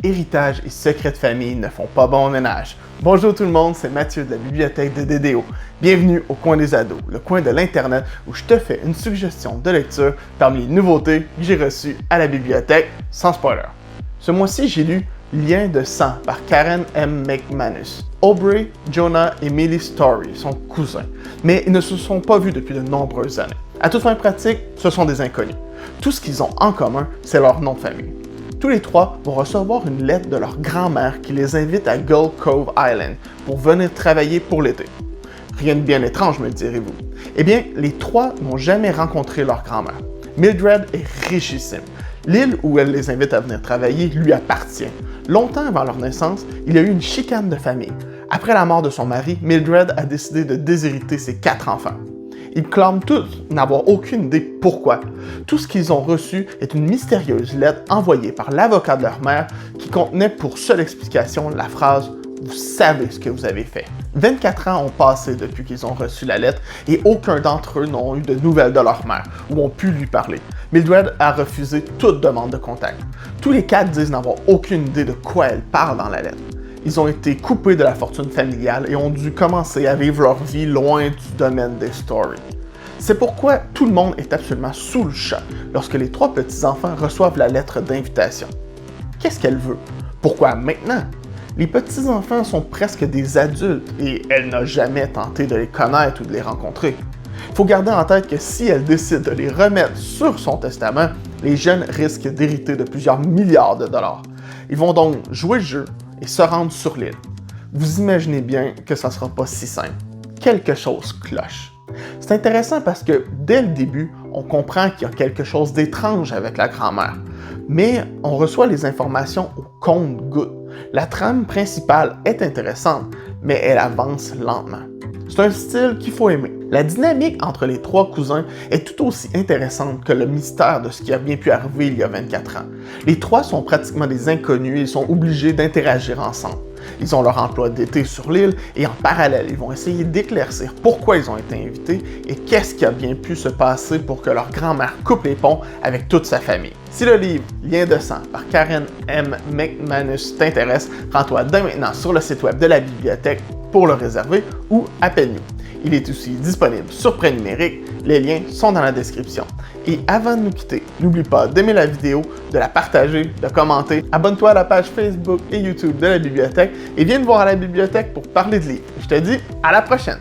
héritage et secrets de famille ne font pas bon ménage. Bonjour tout le monde, c'est Mathieu de la bibliothèque de DDO. Bienvenue au coin des ados, le coin de l'internet où je te fais une suggestion de lecture parmi les nouveautés que j'ai reçues à la bibliothèque, sans spoiler. Ce mois-ci, j'ai lu Lien de sang par Karen M. McManus. Aubrey, Jonah et Millie Story sont cousins, mais ils ne se sont pas vus depuis de nombreuses années. À toute fin pratique, ce sont des inconnus. Tout ce qu'ils ont en commun, c'est leur nom de famille. Tous les trois vont recevoir une lettre de leur grand-mère qui les invite à Gull Cove Island pour venir travailler pour l'été. Rien de bien étrange, me direz-vous. Eh bien, les trois n'ont jamais rencontré leur grand-mère. Mildred est richissime. L'île où elle les invite à venir travailler lui appartient. Longtemps avant leur naissance, il y a eu une chicane de famille. Après la mort de son mari, Mildred a décidé de déshériter ses 4 enfants. Ils clament tous n'avoir aucune idée pourquoi. Tout ce qu'ils ont reçu est une mystérieuse lettre envoyée par l'avocat de leur mère qui contenait pour seule explication la phrase « Vous savez ce que vous avez fait ». 24 ans ont passé depuis qu'ils ont reçu la lettre et aucun d'entre eux n'ont eu de nouvelles de leur mère ou ont pu lui parler. Mildred a refusé toute demande de contact. Tous les 4 disent n'avoir aucune idée de quoi elle parle dans la lettre. Ils ont été coupés de la fortune familiale et ont dû commencer à vivre leur vie loin du domaine des stories. C'est pourquoi tout le monde est absolument sous le choc lorsque les 3 petits-enfants reçoivent la lettre d'invitation. Qu'est-ce qu'elle veut? Pourquoi maintenant? Les petits-enfants sont presque des adultes et elle n'a jamais tenté de les connaître ou de les rencontrer. Il faut garder en tête que si elle décide de les remettre sur son testament, les jeunes risquent d'hériter de plusieurs milliards de dollars. Ils vont donc jouer le jeu et se rendre sur l'île. Vous imaginez bien que ça ne sera pas si simple. Quelque chose cloche. C'est intéressant parce que dès le début, on comprend qu'il y a quelque chose d'étrange avec la grand-mère. Mais on reçoit les informations au compte-gouttes. La trame principale est intéressante, mais elle avance lentement. C'est un style qu'il faut aimer. La dynamique entre les 3 cousins est tout aussi intéressante que le mystère de ce qui a bien pu arriver il y a 24 ans. Les 3 sont pratiquement des inconnus et sont obligés d'interagir ensemble. Ils ont leur emploi d'été sur l'île et en parallèle, ils vont essayer d'éclaircir pourquoi ils ont été invités et qu'est-ce qui a bien pu se passer pour que leur grand-mère coupe les ponts avec toute sa famille. Si le livre Lien de sang par Karen M. McManus t'intéresse, rends-toi dès maintenant sur le site web de la bibliothèque pour le réserver ou appelle-nous. Il est aussi disponible sur prêt numérique, les liens sont dans la description. Et avant de nous quitter, n'oublie pas d'aimer la vidéo, de la partager, de commenter, abonne-toi à la page Facebook et YouTube de la bibliothèque et viens me voir à la bibliothèque pour parler de livres. Je te dis à la prochaine!